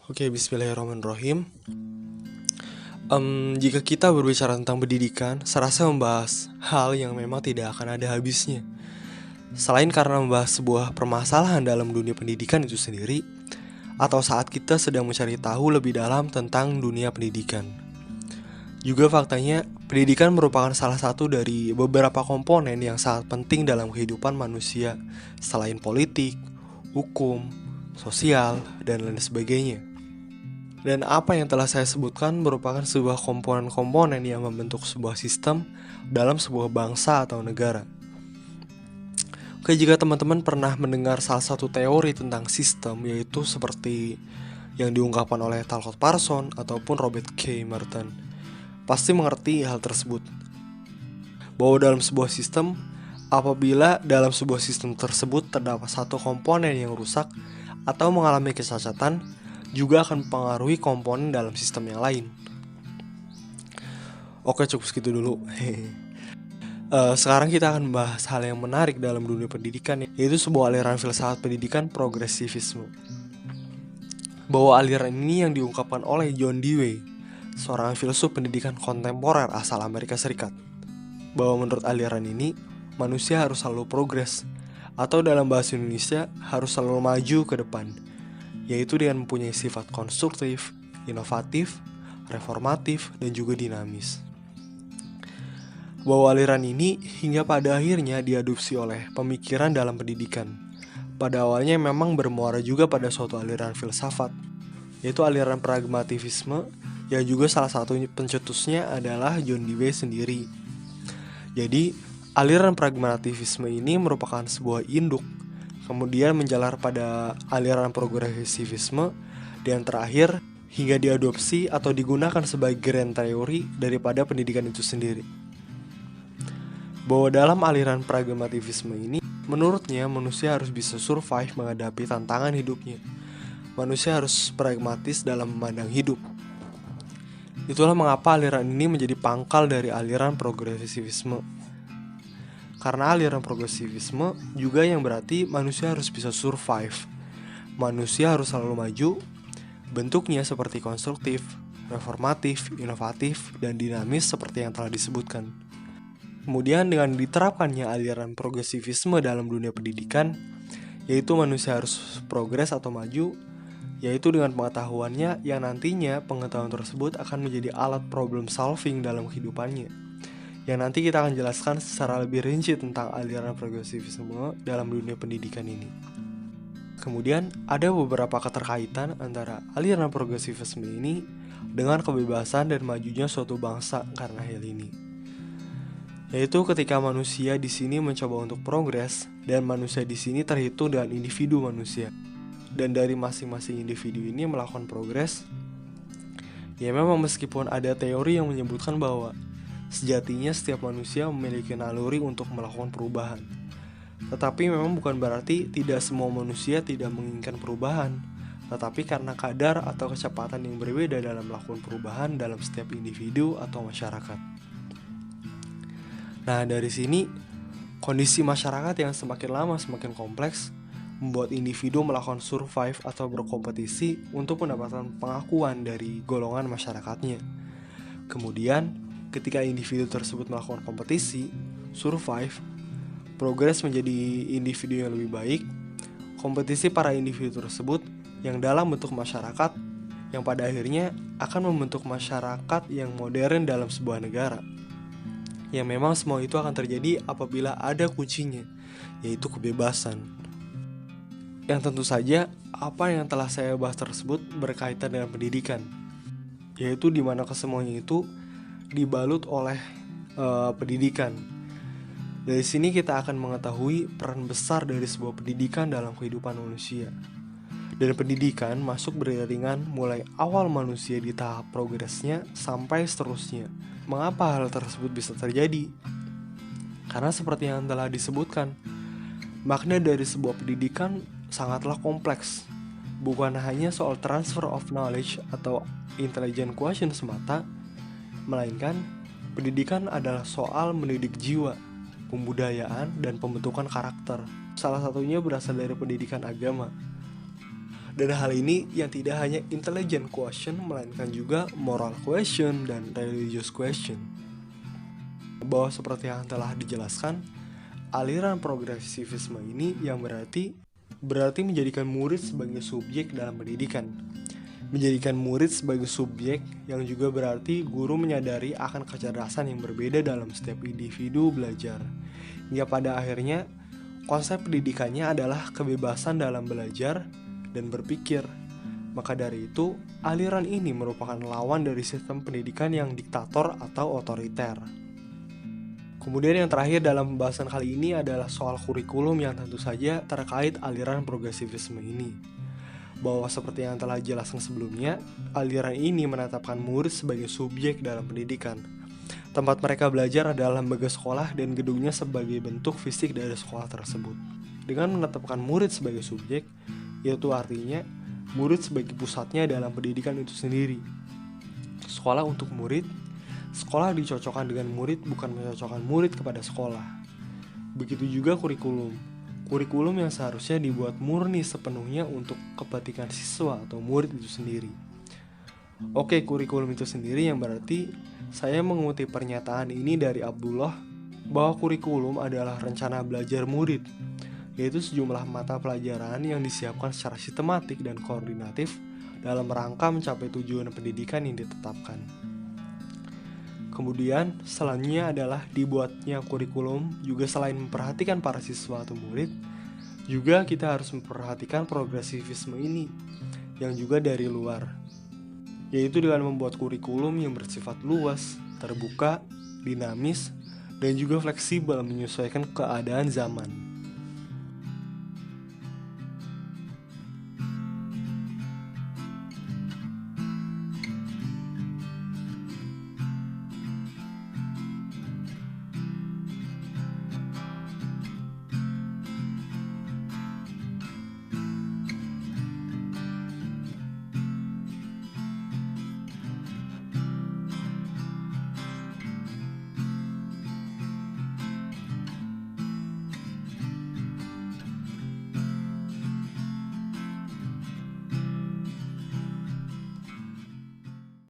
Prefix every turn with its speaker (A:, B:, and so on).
A: Oke, bismillahirrahmanirrahim. Jika kita berbicara tentang pendidikan, serasa membahas hal yang memang tidak akan ada habisnya. Selain karena membahas sebuah permasalahan dalam dunia pendidikan itu sendiri, atau saat kita sedang mencari tahu lebih dalam tentang dunia pendidikan. Juga faktanya, pendidikan merupakan salah satu dari beberapa komponen yang sangat penting dalam kehidupan manusia, selain politik, hukum, sosial, dan lain sebagainya. Dan apa yang telah saya sebutkan merupakan sebuah komponen-komponen yang membentuk sebuah sistem dalam sebuah bangsa atau negara. Oke, jika teman-teman pernah mendengar salah satu teori tentang sistem, yaitu seperti yang diungkapkan oleh Talcott Parsons ataupun Robert K. Merton, pasti mengerti hal tersebut. Bahwa dalam sebuah sistem, apabila dalam sebuah sistem tersebut terdapat satu komponen yang rusak atau mengalami kecacatan, juga akan mempengaruhi komponen dalam sistem yang lain. Oke, cukup segitu dulu. Sekarang kita akan membahas hal yang menarik dalam dunia pendidikan, yaitu sebuah aliran filsafat pendidikan progresivisme. Bahwa aliran ini yang diungkapkan oleh John Dewey, seorang filsuf pendidikan kontemporer asal Amerika Serikat. Bahwa menurut aliran ini, manusia harus selalu progres, atau dalam bahasa Indonesia harus selalu maju ke depan, yaitu dengan mempunyai sifat konstruktif, inovatif, reformatif, dan juga dinamis. Bahwa aliran ini hingga pada akhirnya diadopsi oleh pemikiran dalam pendidikan. Pada awalnya memang bermuara juga pada suatu aliran filsafat, yaitu aliran pragmatisme, yang juga salah satu pencetusnya adalah John Dewey sendiri. Jadi, aliran pragmatisme ini merupakan sebuah induk, kemudian menjalar pada aliran progresivisme, dan terakhir hingga diadopsi atau digunakan sebagai grand teori daripada pendidikan itu sendiri. Bahwa dalam aliran pragmatisme ini, menurutnya manusia harus bisa survive menghadapi tantangan hidupnya. Manusia harus pragmatis dalam memandang hidup. Itulah mengapa aliran ini menjadi pangkal dari aliran progresivisme. Karena aliran progresivisme juga yang berarti manusia harus bisa survive. Manusia harus selalu maju, bentuknya seperti konstruktif, reformatif, inovatif, dan dinamis seperti yang telah disebutkan. Kemudian dengan diterapkannya aliran progresivisme dalam dunia pendidikan, yaitu manusia harus progres atau maju, yaitu dengan pengetahuannya yang nantinya pengetahuan tersebut akan menjadi alat problem solving dalam kehidupannya. Yang nanti kita akan jelaskan secara lebih rinci tentang aliran progresivisme dalam dunia pendidikan ini. Kemudian ada beberapa keterkaitan antara aliran progresivisme ini dengan kebebasan dan majunya suatu bangsa karena hal ini. Yaitu ketika manusia di sini mencoba untuk progres, dan manusia di sini terhitung dengan individu manusia. Dan dari masing-masing individu ini melakukan progres. Ya memang meskipun ada teori yang menyebutkan bahwa sejatinya setiap manusia memiliki naluri untuk melakukan perubahan. Tetapi memang bukan berarti tidak semua manusia tidak menginginkan perubahan, tetapi karena kadar atau kecepatan yang berbeda dalam melakukan perubahan dalam setiap individu atau masyarakat. Nah, dari sini kondisi masyarakat yang semakin lama semakin kompleks membuat individu melakukan survive atau berkompetisi untuk mendapatkan pengakuan dari golongan masyarakatnya. Kemudian, ketika individu tersebut melakukan kompetisi, survive, progres menjadi individu yang lebih baik, kompetisi para individu tersebut yang dalam bentuk masyarakat, yang pada akhirnya akan membentuk masyarakat yang modern dalam sebuah negara. Yang memang semua itu akan terjadi apabila ada kuncinya, yaitu kebebasan. Yang tentu saja, apa yang telah saya bahas tersebut berkaitan dengan pendidikan, yaitu di mana kesemuanya itu dibalut oleh pendidikan. Dari sini kita akan mengetahui peran besar dari sebuah pendidikan dalam kehidupan manusia. Dan pendidikan masuk beriringan mulai awal manusia di tahap progresnya sampai seterusnya. Mengapa hal tersebut bisa terjadi? Karena seperti yang telah disebutkan, makna dari sebuah pendidikan sangatlah kompleks. Bukan hanya soal transfer of knowledge atau intelligent quotient semata, melainkan pendidikan adalah soal mendidik jiwa, pembudayaan, dan pembentukan karakter. Salah satunya berasal dari pendidikan agama. Dan hal ini yang tidak hanya intelligent question, melainkan juga moral question dan religious question. Bahwa seperti yang telah dijelaskan, aliran progresivisme ini yang berarti menjadikan murid sebagai subjek dalam pendidikan. Menjadikan murid sebagai subjek yang juga berarti guru menyadari akan kecerdasan yang berbeda dalam setiap individu belajar. Hingga pada akhirnya, konsep pendidikannya adalah kebebasan dalam belajar dan berpikir. Maka dari itu, aliran ini merupakan lawan dari sistem pendidikan yang diktator atau otoriter. Kemudian yang terakhir dalam pembahasan kali ini adalah soal kurikulum yang tentu saja terkait aliran progresivisme ini. Bahwa seperti yang telah dijelaskan sebelumnya, aliran ini menetapkan murid sebagai subjek dalam pendidikan. Tempat mereka belajar adalah lembaga sekolah dan gedungnya sebagai bentuk fisik dari sekolah tersebut. Dengan menetapkan murid sebagai subjek, yaitu artinya murid sebagai pusatnya dalam pendidikan itu sendiri. Sekolah untuk murid, sekolah dicocokkan dengan murid, bukan mencocokkan murid kepada sekolah. Begitu juga kurikulum yang seharusnya dibuat murni sepenuhnya untuk kepentingan siswa atau murid itu sendiri. Oke, kurikulum itu sendiri yang berarti saya mengutip pernyataan ini dari Abdullah bahwa kurikulum adalah rencana belajar murid, yaitu sejumlah mata pelajaran yang disiapkan secara sistematik dan koordinatif dalam rangka mencapai tujuan pendidikan yang ditetapkan. Kemudian, selanjutnya adalah dibuatnya kurikulum juga selain memperhatikan para siswa atau murid, juga kita harus memperhatikan progresivisme ini yang juga dari luar, yaitu dengan membuat kurikulum yang bersifat luas, terbuka, dinamis, dan juga fleksibel menyesuaikan keadaan zaman.